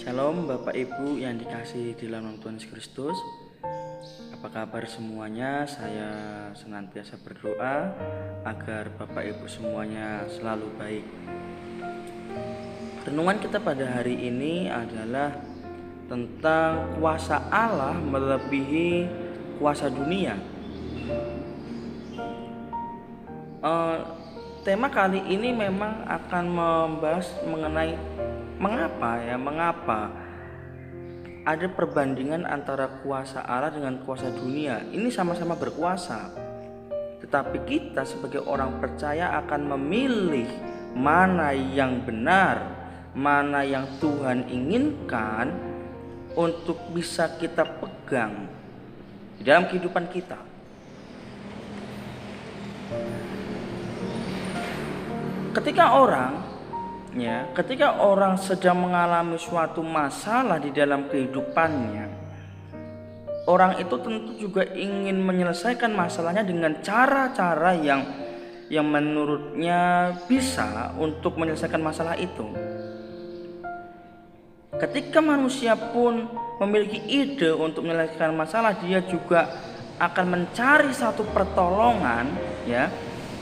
Shalom Bapak Ibu yang dikasihi di dalam Tuhan Yesus Kristus. Apa kabar semuanya? Saya senantiasa berdoa agar Bapak Ibu semuanya selalu baik. Renungan kita pada hari ini adalah tentang kuasa Allah melebihi kuasa dunia. Tema kali ini memang akan membahas mengenai mengapa ada perbandingan antara kuasa Allah dengan kuasa dunia. Ini sama-sama berkuasa, tetapi kita sebagai orang percaya akan memilih mana yang benar, mana yang Tuhan inginkan untuk bisa kita pegang di dalam kehidupan kita. Ketika orang sedang mengalami suatu masalah di dalam kehidupannya, orang itu tentu juga ingin menyelesaikan masalahnya dengan cara-cara yang menurutnya bisa untuk menyelesaikan masalah itu. Ketika manusia pun memiliki ide untuk menyelesaikan masalah, dia juga akan mencari satu pertolongan,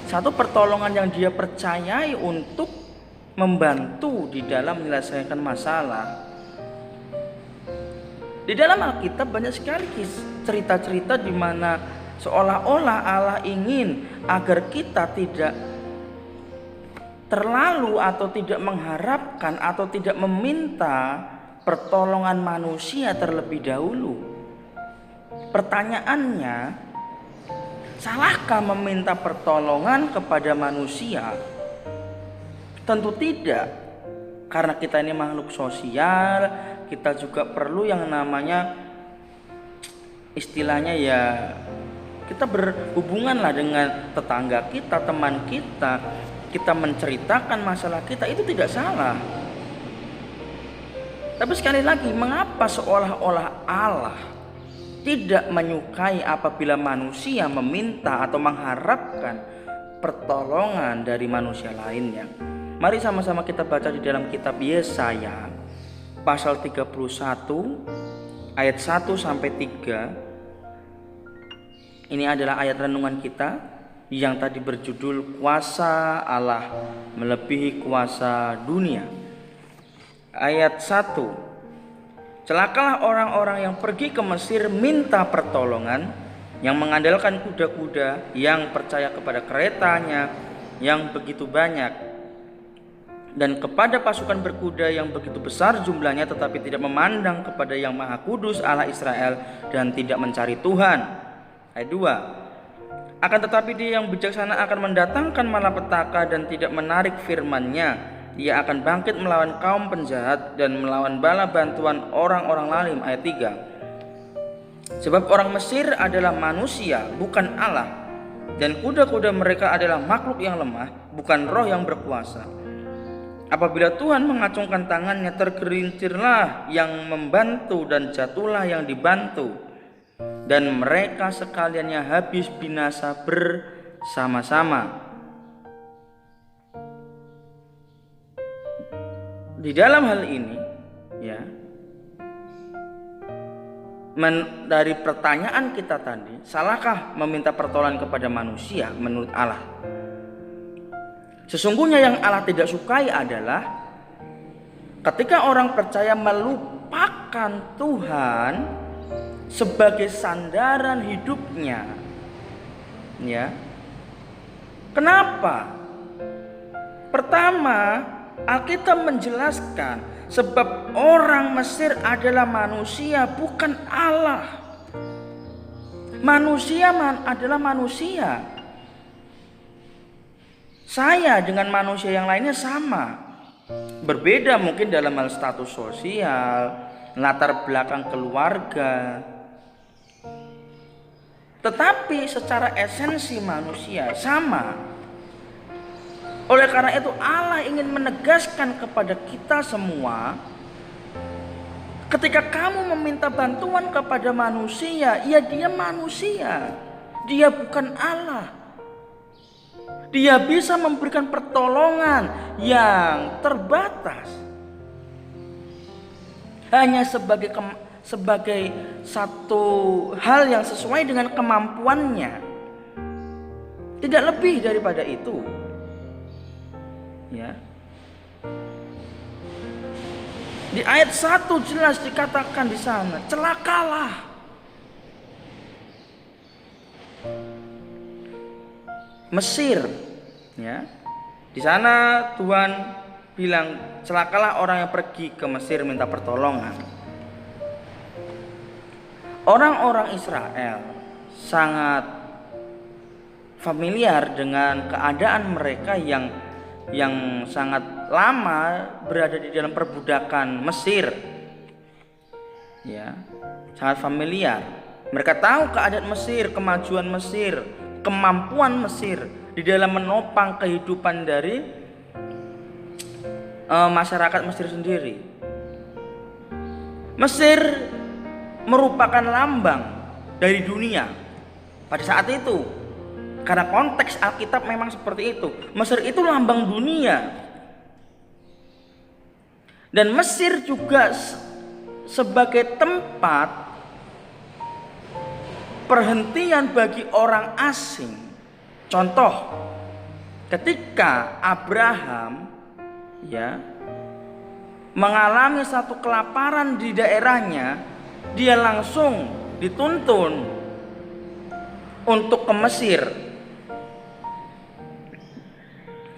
satu pertolongan yang dia percayai untuk membantu di dalam menyelesaikan masalah. Di dalam Alkitab banyak sekali cerita-cerita di mana seolah-olah Allah ingin agar kita tidak terlalu atau tidak mengharapkan atau tidak meminta pertolongan manusia terlebih dahulu. Pertanyaannya, salahkah meminta pertolongan kepada manusia? Tentu tidak, karena kita ini makhluk sosial. Kita juga perlu yang namanya istilahnya kita berhubungan lah dengan tetangga kita, teman kita. Kita menceritakan masalah kita, itu tidak salah. Tapi sekali lagi, mengapa seolah-olah Allah tidak menyukai apabila manusia meminta atau mengharapkan pertolongan dari manusia lainnya? Mari sama-sama kita baca di dalam kitab Yesaya pasal 31 ayat 1 sampai 3. Ini adalah ayat renungan kita yang tadi berjudul kuasa Allah melebihi kuasa dunia. Ayat 1. Celakalah orang-orang yang pergi ke Mesir minta pertolongan, yang mengandalkan kuda-kuda, yang percaya kepada keretanya yang begitu banyak, dan kepada pasukan berkuda yang begitu besar jumlahnya, tetapi tidak memandang kepada yang Maha Kudus Allah Israel dan tidak mencari Tuhan. Ayat 2. Akan tetapi dia yang bijaksana akan mendatangkan malapetaka dan tidak menarik firman-Nya. Ia akan bangkit melawan kaum penjahat dan melawan bala bantuan orang-orang zalim. Ayat 3. Sebab orang Mesir adalah manusia, bukan Allah, dan kuda-kuda mereka adalah makhluk yang lemah, bukan roh yang berkuasa. Apabila Tuhan mengacungkan tangannya, tergelincirlah yang membantu dan jatuhlah yang dibantu, dan mereka sekaliannya habis binasa bersama-sama. Di dalam hal ini, dari pertanyaan kita tadi, salahkah meminta pertolongan kepada manusia menurut Allah? Sesungguhnya yang Allah tidak sukai adalah ketika orang percaya melupakan Tuhan sebagai sandaran hidupnya. Kenapa? Pertama, Alkitab menjelaskan sebab orang Mesir adalah manusia, bukan Allah. Manusia adalah manusia. Saya dengan manusia yang lainnya sama. Berbeda mungkin dalam hal status sosial, latar belakang keluarga. Tetapi secara esensi manusia sama. Oleh karena itu Allah ingin menegaskan kepada kita semua, ketika kamu meminta bantuan kepada manusia, dia manusia. Dia bukan Allah. Dia bisa memberikan pertolongan yang terbatas. hanya sebagai satu hal yang sesuai dengan kemampuannya, tidak lebih daripada itu. Ya. Di ayat 1 jelas dikatakan di sana, celakalah. Mesir, ya. Di sana Tuhan bilang, celakalah orang yang pergi ke Mesir minta pertolongan. Orang-orang Israel sangat familiar dengan keadaan mereka yang sangat lama berada di dalam perbudakan Mesir. Ya, sangat familiar. Mereka tahu keadaan Mesir, kemajuan Mesir, kemampuan Mesir di dalam menopang kehidupan dari masyarakat Mesir sendiri. Mesir merupakan lambang dari dunia pada saat itu. Karena konteks Alkitab memang seperti itu. Mesir itu lambang dunia. Dan Mesir juga sebagai tempat perhentian bagi orang asing. Contoh, ketika Abraham mengalami satu kelaparan di daerahnya, dia langsung dituntun untuk ke Mesir.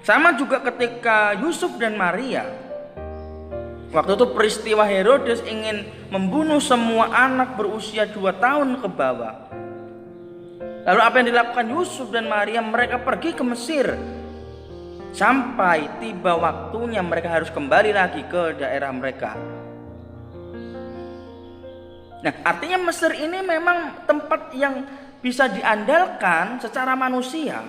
Sama juga ketika Yusuf dan Maria, waktu itu peristiwa Herodes ingin membunuh semua anak berusia 2 tahun ke bawah. Lalu apa yang dilakukan Yusuf dan Maria? Mereka pergi ke Mesir. Sampai tiba waktunya mereka harus kembali lagi ke daerah mereka. Nah, artinya Mesir ini memang tempat yang bisa diandalkan secara manusia.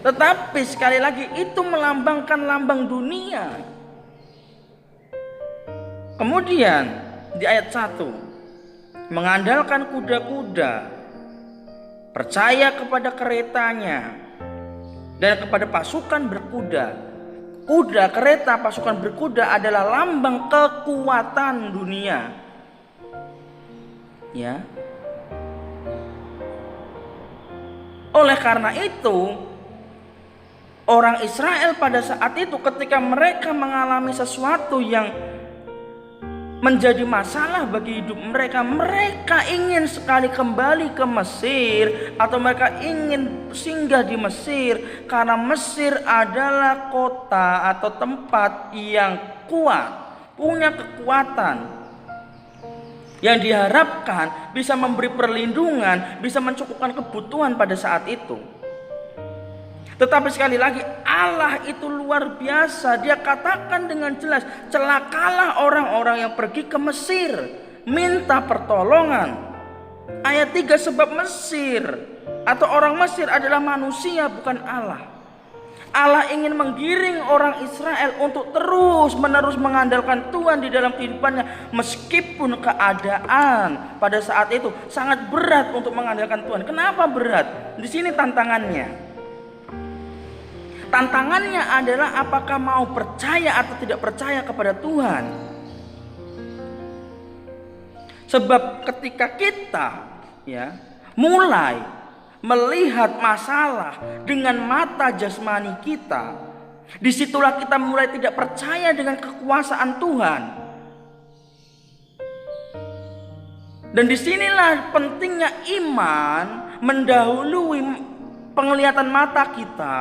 Tetapi sekali lagi itu melambangkan lambang dunia. Kemudian di ayat 1, mengandalkan kuda-kuda, percaya kepada keretanya dan kepada pasukan berkuda. Kuda, kereta, pasukan berkuda adalah lambang kekuatan dunia. Ya. Oleh karena itu, orang Israel pada saat itu ketika mereka mengalami sesuatu yang menjadi masalah bagi hidup mereka, mereka ingin sekali kembali ke Mesir atau mereka ingin singgah di Mesir karena Mesir adalah kota atau tempat yang kuat, punya kekuatan yang diharapkan bisa memberi perlindungan, bisa mencukupkan kebutuhan pada saat itu. Tetapi sekali lagi Allah itu luar biasa. Dia katakan dengan jelas, celakalah orang-orang yang pergi ke Mesir minta pertolongan. Ayat 3, sebab Mesir atau orang Mesir adalah manusia bukan Allah. Allah ingin menggiring orang Israel untuk terus menerus mengandalkan Tuhan di dalam kehidupannya, meskipun keadaan pada saat itu sangat berat untuk mengandalkan Tuhan. Kenapa berat? Di sini tantangannya. Tantangannya adalah apakah mau percaya atau tidak percaya kepada Tuhan. Sebab ketika kita mulai melihat masalah dengan mata jasmani kita, disitulah kita mulai tidak percaya dengan kekuasaan Tuhan. Dan disinilah pentingnya iman mendahului penglihatan mata kita,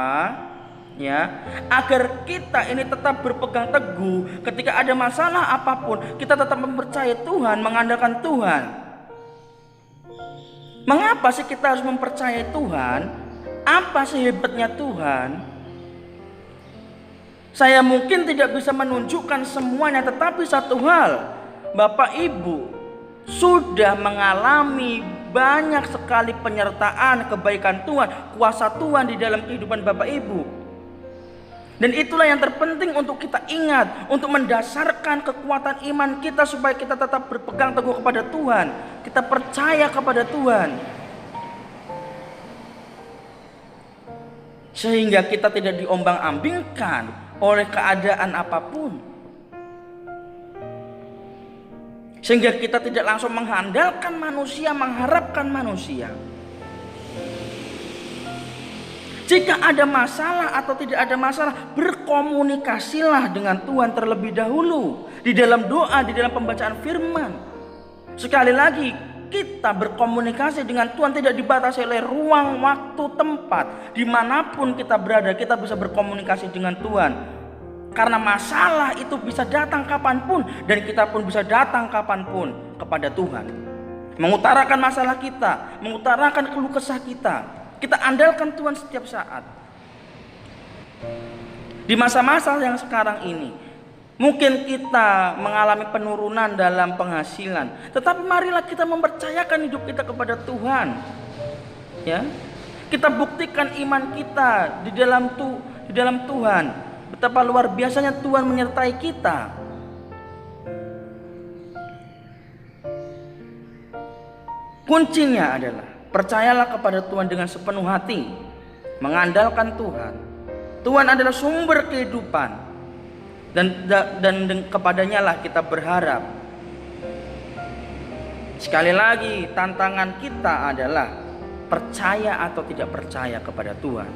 agar kita ini tetap berpegang teguh ketika ada masalah apapun, kita tetap mempercayai Tuhan, mengandalkan Tuhan. Mengapa sih kita harus mempercayai Tuhan? Apa sih hebatnya Tuhan? Saya mungkin tidak bisa menunjukkan semuanya, tetapi satu hal, Bapak Ibu sudah mengalami banyak sekali penyertaan kebaikan Tuhan, kuasa Tuhan di dalam kehidupan Bapak Ibu. Dan itulah yang terpenting untuk kita ingat, untuk mendasarkan kekuatan iman kita supaya kita tetap berpegang teguh kepada Tuhan, kita percaya kepada Tuhan, sehingga kita tidak diombang-ambingkan oleh keadaan apapun. Sehingga kita tidak langsung mengandalkan manusia, mengharapkan manusia. Jika ada masalah atau tidak ada masalah, berkomunikasilah dengan Tuhan terlebih dahulu. Di dalam doa, di dalam pembacaan firman. Sekali lagi, kita berkomunikasi dengan Tuhan tidak dibatasi oleh ruang, waktu, tempat. Dimanapun kita berada, kita bisa berkomunikasi dengan Tuhan. Karena masalah itu bisa datang kapanpun, dan kita pun bisa datang kapanpun kepada Tuhan. Mengutarakan masalah kita, mengutarakan keluh kesah kita. Kita andalkan Tuhan setiap saat. Di masa-masa yang sekarang ini, mungkin kita mengalami penurunan dalam penghasilan, tetapi marilah kita mempercayakan hidup kita kepada Tuhan. Ya, kita buktikan iman kita di dalam Tuhan. Betapa luar biasanya Tuhan menyertai kita. Kuncinya adalah percayalah kepada Tuhan dengan sepenuh hati, mengandalkan Tuhan. Tuhan adalah sumber kehidupan, dan kepadanya lah kita berharap. Sekali lagi, tantangan kita adalah percaya atau tidak percaya kepada Tuhan.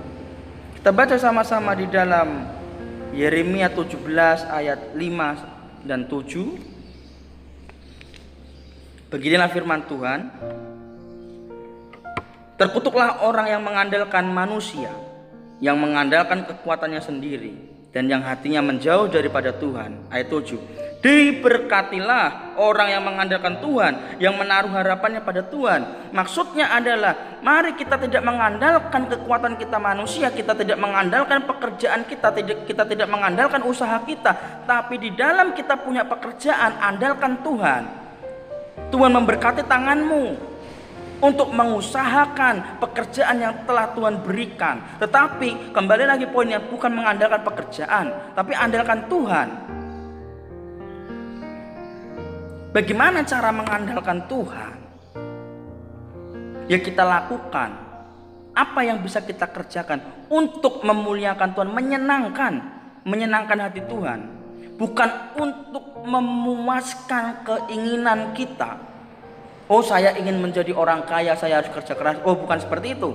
Kita baca sama-sama di dalam Yeremia 17 ayat 5 dan 7. Beginilah firman Tuhan. Terkutuklah orang yang mengandalkan manusia, yang mengandalkan kekuatannya sendiri, dan yang hatinya menjauh daripada Tuhan. Ayat 7. Diberkatilah orang yang mengandalkan Tuhan, yang menaruh harapannya pada Tuhan. Maksudnya adalah, mari kita tidak mengandalkan kekuatan kita manusia, kita tidak mengandalkan pekerjaan kita tidak mengandalkan usaha kita, tapi di dalam kita punya pekerjaan, andalkan Tuhan. Tuhan memberkati tanganmu untuk mengusahakan pekerjaan yang telah Tuhan berikan. Tetapi kembali lagi poinnya, bukan mengandalkan pekerjaan, tapi andalkan Tuhan. Bagaimana cara mengandalkan Tuhan? Ya, kita lakukan apa yang bisa kita kerjakan untuk memuliakan Tuhan, menyenangkan hati Tuhan, bukan untuk memuaskan keinginan kita. Oh, saya ingin menjadi orang kaya, saya harus kerja keras. Oh, bukan seperti itu.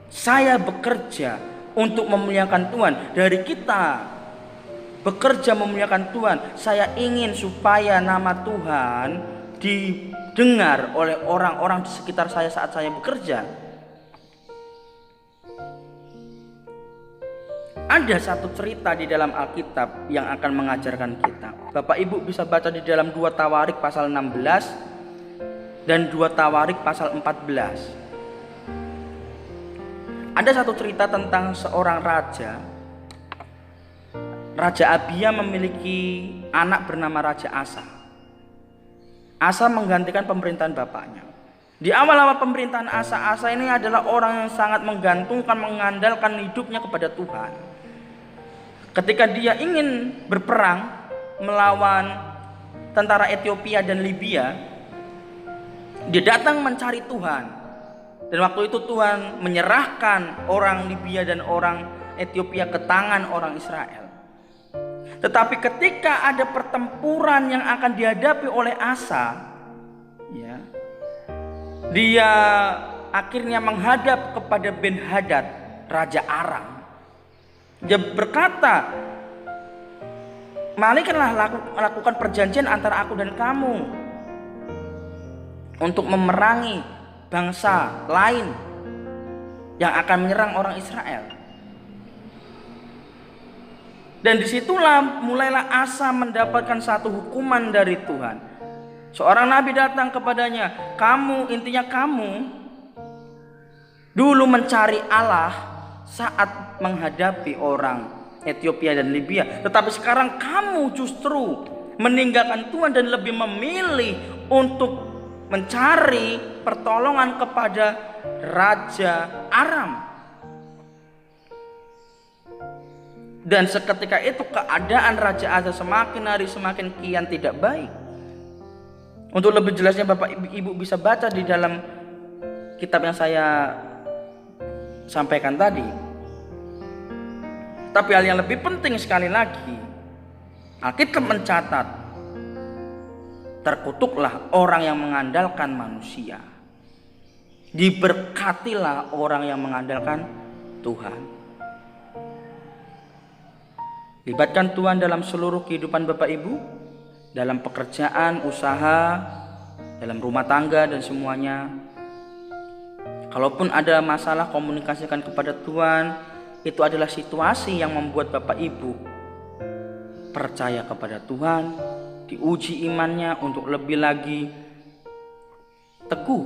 Saya bekerja untuk memuliakan Tuhan. Dari kita bekerja memuliakan Tuhan, saya ingin supaya nama Tuhan didengar oleh orang-orang di sekitar saya saat saya bekerja. Ada satu cerita di dalam Alkitab yang akan mengajarkan kita. Bapak Ibu bisa baca di dalam 2 Tawarik pasal 16 dan 2 Tawarik pasal 14. Ada satu cerita tentang seorang raja. Raja Abia memiliki anak bernama Raja Asa. Asa menggantikan pemerintahan bapaknya. Di awal-awal pemerintahan Asa ini adalah orang yang sangat menggantungkan, mengandalkan hidupnya kepada Tuhan. Ketika dia ingin berperang melawan tentara Ethiopia dan Libya, dia datang mencari Tuhan. Dan waktu itu Tuhan menyerahkan orang Libya dan orang Ethiopia ke tangan orang Israel. Tetapi ketika ada pertempuran yang akan dihadapi oleh Asa, ya, dia akhirnya menghadap kepada Ben-Hadad, Raja Aram. Dia berkata, marilah lakukan perjanjian antara aku dan kamu untuk memerangi bangsa lain yang akan menyerang orang Israel. Dan disitulah mulailah Asa mendapatkan satu hukuman dari Tuhan. Seorang nabi datang kepadanya, kamu dulu mencari Allah saat menghadapi orang Ethiopia dan Libya, tetapi sekarang kamu justru meninggalkan Tuhan dan lebih memilih untuk mencari pertolongan kepada Raja Aram. Dan seketika itu keadaan Raja Asa semakin hari semakin kian tidak baik. Untuk lebih jelasnya Bapak Ibu bisa baca di dalam kitab yang saya sampaikan tadi. Tapi hal yang lebih penting sekali lagi, Alkitab mencatat Terkutuklah orang yang mengandalkan manusia. Diberkatilah orang yang mengandalkan Tuhan. Libatkan Tuhan dalam seluruh kehidupan Bapak Ibu, dalam pekerjaan, usaha, dalam rumah tangga dan semuanya. Kalaupun ada masalah, komunikasikan kepada Tuhan. Itu adalah situasi yang membuat Bapak Ibu percaya kepada Tuhan, diuji imannya untuk lebih lagi teguh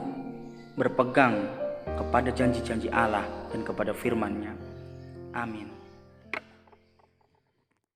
berpegang kepada janji-janji Allah dan kepada firman-Nya. Amin.